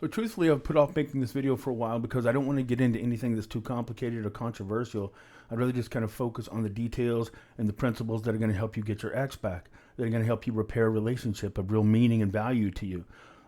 So truthfully, I've put off making this video for a while because I don't want to get into anything that's too complicated or controversial. I'd rather just kind of focus on the details and the principles that are going to help you get your ex back, that are going to help you repair a relationship of real meaning and value to you.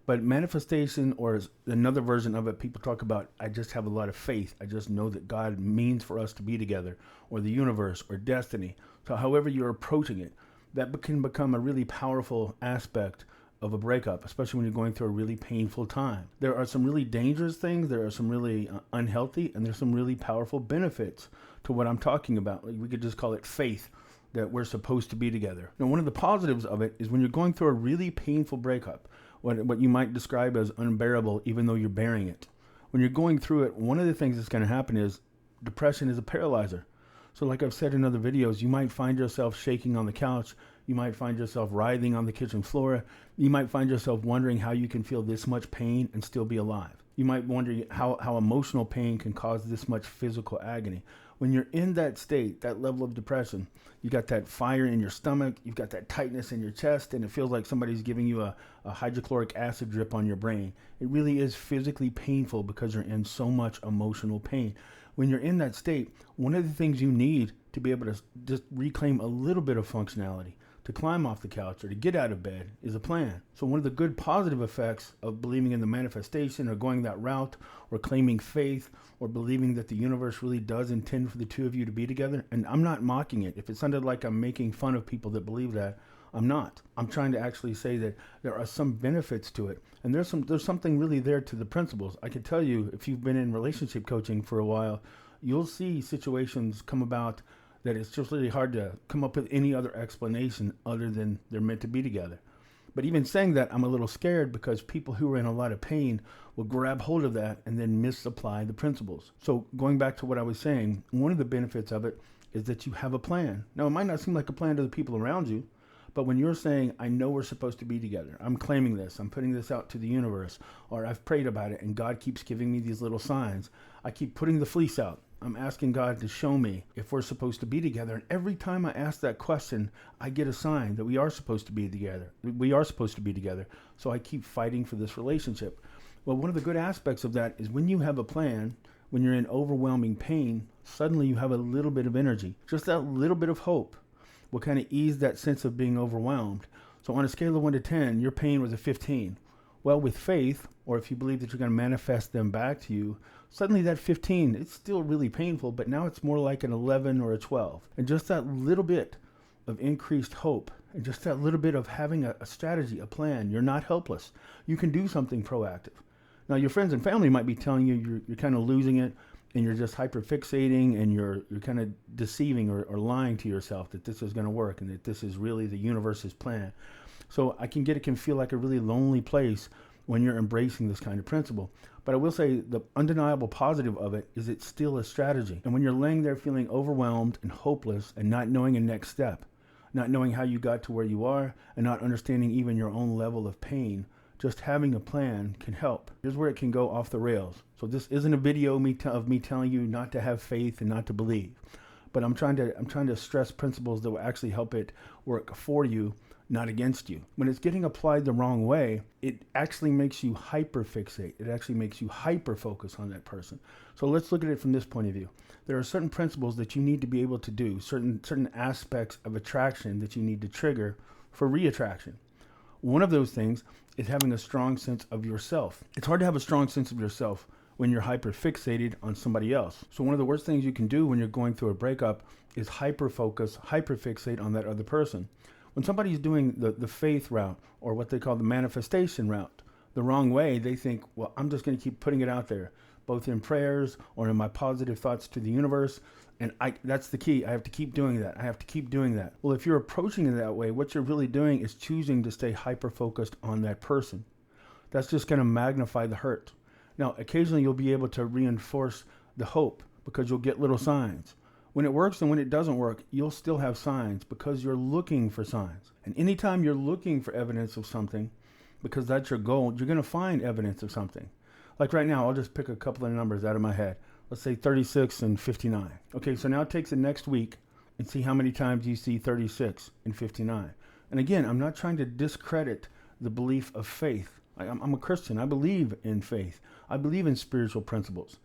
But manifestation, or another version of it, people talk about, I just have a lot of faith. I just know that God means for us to be together, or the universe, or destiny. So however you're approaching it, that can become a really powerful aspect of a breakup, especially when you're going through a really painful time. There are some really dangerous things, there are some really unhealthy, and there's some really powerful benefits to what I'm talking about. Like, we could just call it faith, that we're supposed to be together. Now, one of the positives of it is when you're going through a really painful breakup, what you might describe as unbearable, even though you're bearing it. When you're going through it, one of the things that's going to happen is depression is a paralyzer. So like I've said in other videos, you might find yourself shaking on the couch. You might find yourself writhing on the kitchen floor. You might find yourself wondering how you can feel this much pain and still be alive. You might wonder how emotional pain can cause this much physical agony. When you're in that state, that level of depression, you got that fire in your stomach, you've got that tightness in your chest, and it feels like somebody's giving you a hydrochloric acid drip on your brain. It really is physically painful because you're in so much emotional pain. When you're in that state, one of the things you need to be able to just reclaim a little bit of functionality, to climb off the couch or to get out of bed, is a plan. So one of the good positive effects of believing in the manifestation or going that route or claiming faith or believing that the universe really does intend for the two of you to be together, and I'm not mocking it. If it sounded like I'm making fun of people that believe that, I'm not. I'm trying to actually say that there are some benefits to it. And there's something really there to the principles. I can tell you, if you've been in relationship coaching for a while, you'll see situations come about that it's just really hard to come up with any other explanation other than they're meant to be together. But even saying that, I'm a little scared because people who are in a lot of pain will grab hold of that and then misapply the principles. So going back to what I was saying, one of the benefits of it is that you have a plan. Now, it might not seem like a plan to the people around you, but when you're saying, I know we're supposed to be together, I'm claiming this, I'm putting this out to the universe, or I've prayed about it and God keeps giving me these little signs, I keep putting the fleece out. I'm asking God to show me if we're supposed to be together. And every time I ask that question, I get a sign that we are supposed to be together. We are supposed to be together. So I keep fighting for this relationship. Well, one of the good aspects of that is when you have a plan, when you're in overwhelming pain, suddenly you have a little bit of energy. Just that little bit of hope will kind of ease that sense of being overwhelmed. So on a scale of 1 to 10, your pain was a 15. Well, with faith, or if you believe that you're going to manifest them back to you, suddenly that 15, it's still really painful, but now it's more like an 11 or a 12. And just that little bit of increased hope, and just that little bit of having a strategy, a plan, you're not helpless. You can do something proactive. Now, your friends and family might be telling you you're kind of losing it, and you're just hyperfixating, and you're kind of deceiving or lying to yourself that this is going to work, and that this is really the universe's plan. So it can feel like a really lonely place when you're embracing this kind of principle. But I will say the undeniable positive of it is it's still a strategy. And when you're laying there feeling overwhelmed and hopeless and not knowing a next step, not knowing how you got to where you are, and not understanding even your own level of pain, just having a plan can help. Here's where it can go off the rails. So this isn't a video of me telling you not to have faith and not to believe. But I'm trying to stress principles that will actually help it work for you, not against you. When it's getting applied the wrong way, it actually makes you hyperfixate. It actually makes you hyper-focus on that person. So let's look at it from this point of view. There are certain principles that you need to be able to do, certain aspects of attraction that you need to trigger for re-attraction. One of those things is having a strong sense of yourself. It's hard to have a strong sense of yourself when you're hyper-fixated on somebody else. So one of the worst things you can do when you're going through a breakup is hyper-focus, hyper-fixate on that other person. When somebody's doing the faith route, or what they call the manifestation route, the wrong way, they think, well, I'm just going to keep putting it out there, both in prayers or in my positive thoughts to the universe. And that's the key. I have to keep doing that. I have to keep doing that. Well, if you're approaching it that way, what you're really doing is choosing to stay hyper-focused on that person. That's just going to magnify the hurt. Now, occasionally you'll be able to reinforce the hope because you'll get little signs. When it works and when it doesn't work, you'll still have signs because you're looking for signs. And anytime you're looking for evidence of something, because that's your goal, you're going to find evidence of something. Like right now, I'll just pick a couple of numbers out of my head. Let's say 36 and 59. Okay, so now take the next week and see how many times you see 36 and 59. And again, I'm not trying to discredit the belief of faith. I'm a Christian. I believe in faith. I believe in spiritual principles.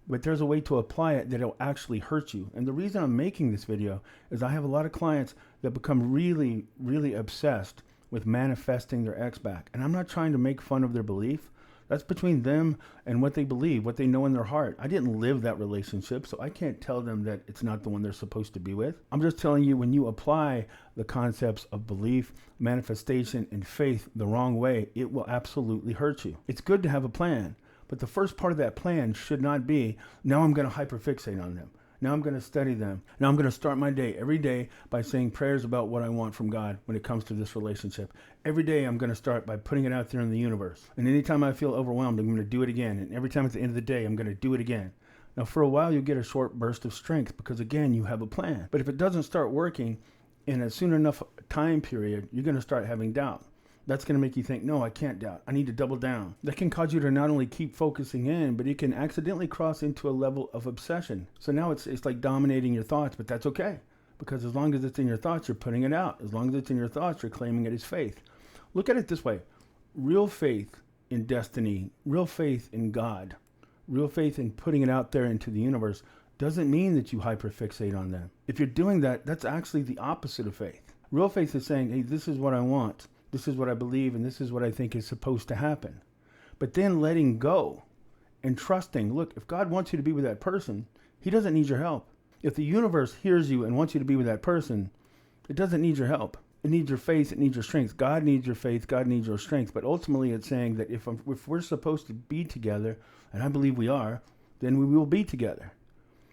But there's a way to apply it that will actually hurt you. And the reason I'm making this video is I have a lot of clients that become really, really obsessed with manifesting their ex back. And I'm not trying to make fun of their belief. That's between them and what they believe, what they know in their heart. I didn't live that relationship, so I can't tell them that it's not the one they're supposed to be with. I'm just telling you, when you apply the concepts of belief, manifestation, and faith the wrong way, it will absolutely hurt you. It's good to have a plan, but the first part of that plan should not be, now I'm going to hyperfixate on them. Now I'm going to study them. Now I'm going to start my day every day by saying prayers about what I want from God when it comes to this relationship. Every day I'm going to start by putting it out there in the universe. And anytime I feel overwhelmed, I'm going to do it again. And every time at the end of the day, I'm going to do it again. Now for a while, you'll get a short burst of strength because again, you have a plan. But if it doesn't start working in a soon enough time period, you're going to start having doubt. That's going to make you think, no, I can't doubt. I need to double down. That can cause you to not only keep focusing in, but it can accidentally cross into a level of obsession. So now it's like dominating your thoughts, but that's okay. Because as long as it's in your thoughts, you're putting it out. As long as it's in your thoughts, you're claiming it as faith. Look at it this way. Real faith in destiny, real faith in God, real faith in putting it out there into the universe doesn't mean that you hyperfixate on them. If you're doing that, that's actually the opposite of faith. Real faith is saying, hey, this is what I want. This is what I believe, and this is what I think is supposed to happen. But then letting go and trusting, look, if God wants you to be with that person, he doesn't need your help. If the universe hears you and wants you to be with that person, it doesn't need your help. It needs your faith. It needs your strength. God needs your faith. God needs your strength. But ultimately, it's saying that if we're supposed to be together, and I believe we are, then we will be together.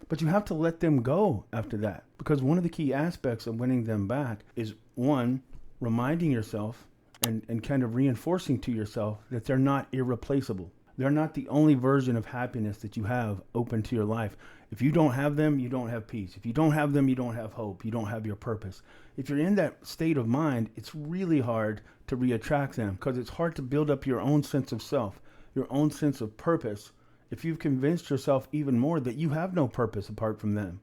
But you have to let them go after that. Because one of the key aspects of winning them back is, one, reminding yourself and kind of reinforcing to yourself that they're not irreplaceable. They're not the only version of happiness that you have open to your life. If you don't have them, you don't have peace. If you don't have them, you don't have hope. You don't have your purpose. If you're in that state of mind, it's really hard to reattract them because it's hard to build up your own sense of self, your own sense of purpose, if you've convinced yourself even more that you have no purpose apart from them.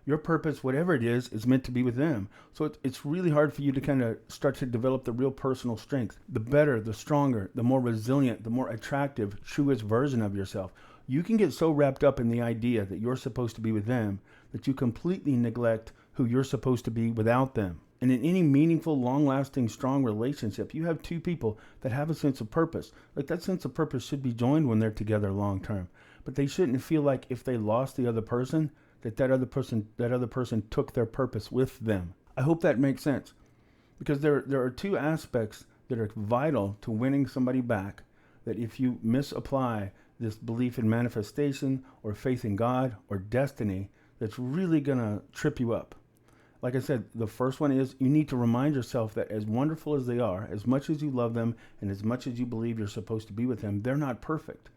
Your purpose, whatever it is meant to be with them. So it's really hard for you to kind of start to develop the real personal strength. The better, the stronger, the more resilient, the more attractive, truest version of yourself. You can get so wrapped up in the idea that you're supposed to be with them that you completely neglect who you're supposed to be without them. And in any meaningful, long-lasting, strong relationship, you have two people that have a sense of purpose. Like that sense of purpose should be joined when they're together long-term. But they shouldn't feel like if they lost the other person, that other person took their purpose with them. I hope that makes sense. Because there are two aspects that are vital to winning somebody back, that if you misapply this belief in manifestation or faith in God or destiny, that's really going to trip you up. Like I said, the first one is you need to remind yourself that as wonderful as they are, as much as you love them and as much as you believe you're supposed to be with them, they're not perfect.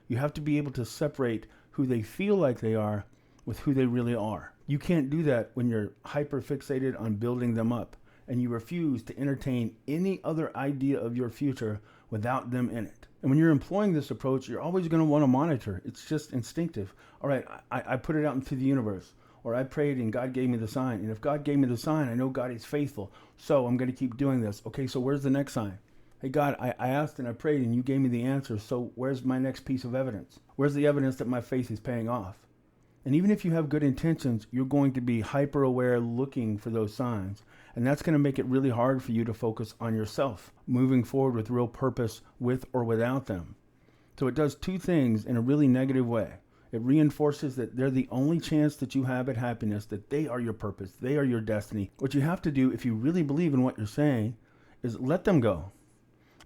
You have to be able to separate who they feel like they are with who they really are. You can't do that when you're hyper fixated on building them up and you refuse to entertain any other idea of your future without them in it. And when you're employing this approach, you're always going to want to monitor. It's just instinctive. All right, I put it out into the universe, or I prayed and God gave me the sign. And if God gave me the sign, I know God is faithful. So I'm going to keep doing this. Okay, so where's the next sign? Hey, God, I asked and I prayed and you gave me the answer. So where's my next piece of evidence? Where's the evidence that my faith is paying off? And even if you have good intentions, you're going to be hyper aware looking for those signs. And that's going to make it really hard for you to focus on yourself, moving forward with real purpose with or without them. So it does two things in a really negative way. It reinforces that they're the only chance that you have at happiness, that they are your purpose, they are your destiny. What you have to do, if you really believe in what you're saying, is let them go.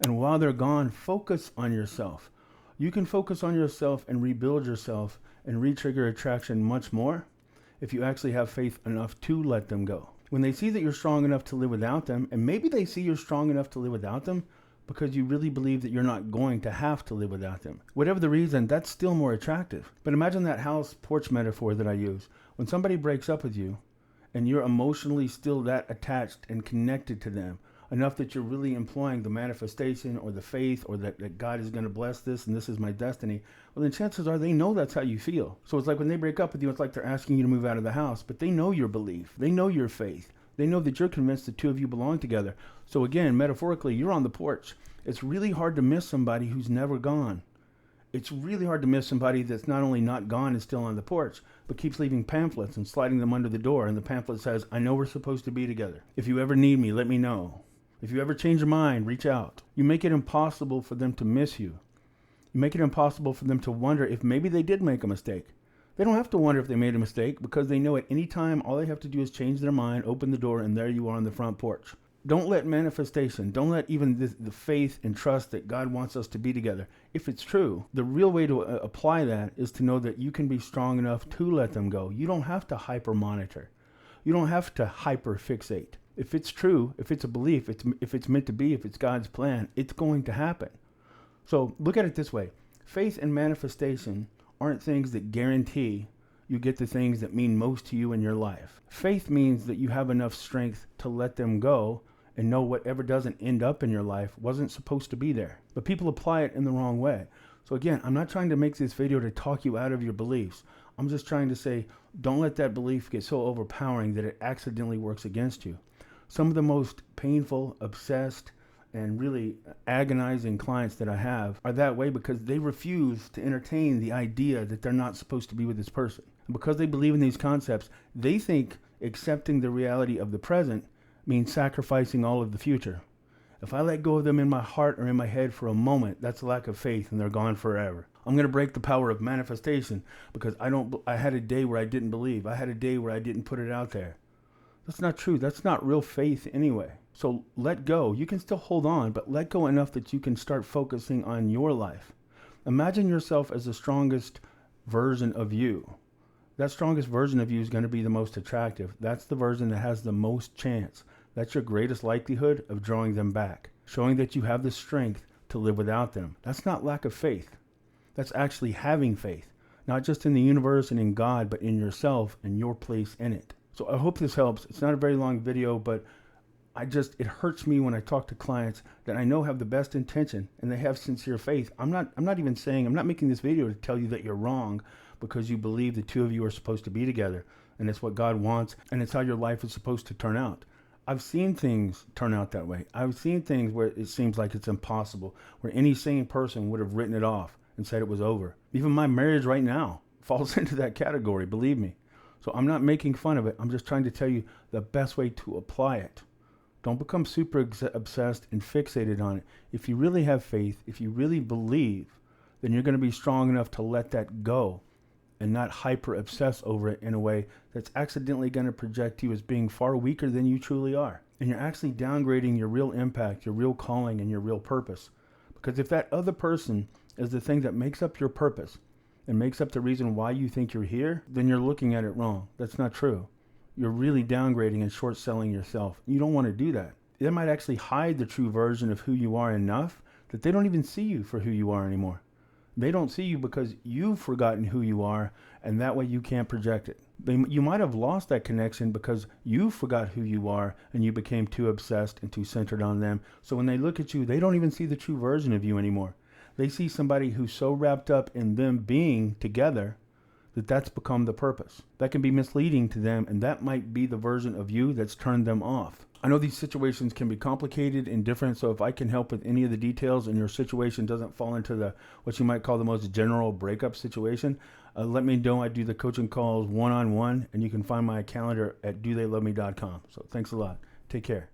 And while they're gone, focus on yourself. You can focus on yourself and rebuild yourself and re-trigger attraction much more if you actually have faith enough to let them go. When they see that you're strong enough to live without them, and maybe they see you're strong enough to live without them because you really believe that you're not going to have to live without them. Whatever the reason, that's still more attractive. But imagine that house porch metaphor that I use. When somebody breaks up with you and you're emotionally still that attached and connected to them, enough that you're really employing the manifestation or the faith or that God is going to bless this and this is my destiny, well, then chances are they know that's how you feel. So it's like when they break up with you, it's like they're asking you to move out of the house, but they know your belief. They know your faith. They know that you're convinced the two of you belong together. So again, metaphorically, you're on the porch It's really hard to miss somebody who's never gone. It's really hard to miss somebody that's not only not gone and still on the porch, but keeps leaving pamphlets and sliding them under the door. And the pamphlet says, I know we're supposed to be together. If you ever need me, let me know. If you ever change your mind, reach out. You make it impossible for them to miss you. You make it impossible for them to wonder if maybe they did make a mistake. They don't have to wonder if they made a mistake because they know at any time all they have to do is change their mind, open the door, and there you are on the front porch. Don't let manifestation, don't let even the faith and trust that God wants us to be together. If it's true, the real way to apply that is to know that you can be strong enough to let them go. You don't have to hyper monitor. You don't have to hyper fixate. If it's true, if it's a belief, if it's meant to be, if it's God's plan, it's going to happen. So look at it this way. Faith and manifestation aren't things that guarantee you get the things that mean most to you in your life. Faith means that you have enough strength to let them go and know whatever doesn't end up in your life wasn't supposed to be there. But people apply it in the wrong way. So again, I'm not trying to make this video to talk you out of your beliefs. I'm just trying to say, don't let that belief get so overpowering that it accidentally works against you. Some of the most painful, obsessed, and really agonizing clients that I have are that way because they refuse to entertain the idea that they're not supposed to be with this person. And because they believe in these concepts, they think accepting the reality of the present means sacrificing all of the future. If I let go of them in my heart or in my head for a moment, that's a lack of faith and they're gone forever. I'm going to break the power of manifestation because I had a day where I didn't believe. I had a day where I didn't put it out there. That's not true. That's not real faith anyway. So let go. You can still hold on, but let go enough that you can start focusing on your life. Imagine yourself as the strongest version of you. That strongest version of you is going to be the most attractive. That's the version that has the most chance. That's your greatest likelihood of drawing them back, showing that you have the strength to live without them. That's not lack of faith. That's actually having faith, not just in the universe and in God, but in yourself and your place in it. So I hope this helps. It's not a very long video, but it hurts me when I talk to clients that I know have the best intention and they have sincere faith. I'm not making this video to tell you that you're wrong because you believe the two of you are supposed to be together and it's what God wants and it's how your life is supposed to turn out. I've seen things turn out that way. I've seen things where it seems like it's impossible, where any sane person would have written it off and said it was over. Even my marriage right now falls into that category, believe me. So I'm not making fun of it. I'm just trying to tell you the best way to apply it. Don't become super obsessed and fixated on it. If you really have faith, if you really believe, then you're going to be strong enough to let that go and not hyper obsess over it in a way that's accidentally going to project you as being far weaker than you truly are. And you're actually downgrading your real impact, your real calling, and your real purpose. Because if that other person is the thing that makes up your purpose and makes up the reason why you think you're here, then you're looking at it wrong. That's not true. You're really downgrading and short selling yourself. You don't want to do that. They might actually hide the true version of who you are enough that they don't even see you for who you are anymore. They don't see you because you've forgotten who you are, and that way you can't project it. You might have lost that connection because you forgot who you are and you became too obsessed and too centered on them. So when they look at you, they don't even see the true version of you anymore. They see somebody who's so wrapped up in them being together that's become the purpose. That can be misleading to them, and that might be the version of you that's turned them off. I know these situations can be complicated and different, so if I can help with any of the details and your situation doesn't fall into what you might call the most general breakup situation, let me know. I do the coaching calls one-on-one, and you can find my calendar at dotheyloveme.com. So thanks a lot. Take care.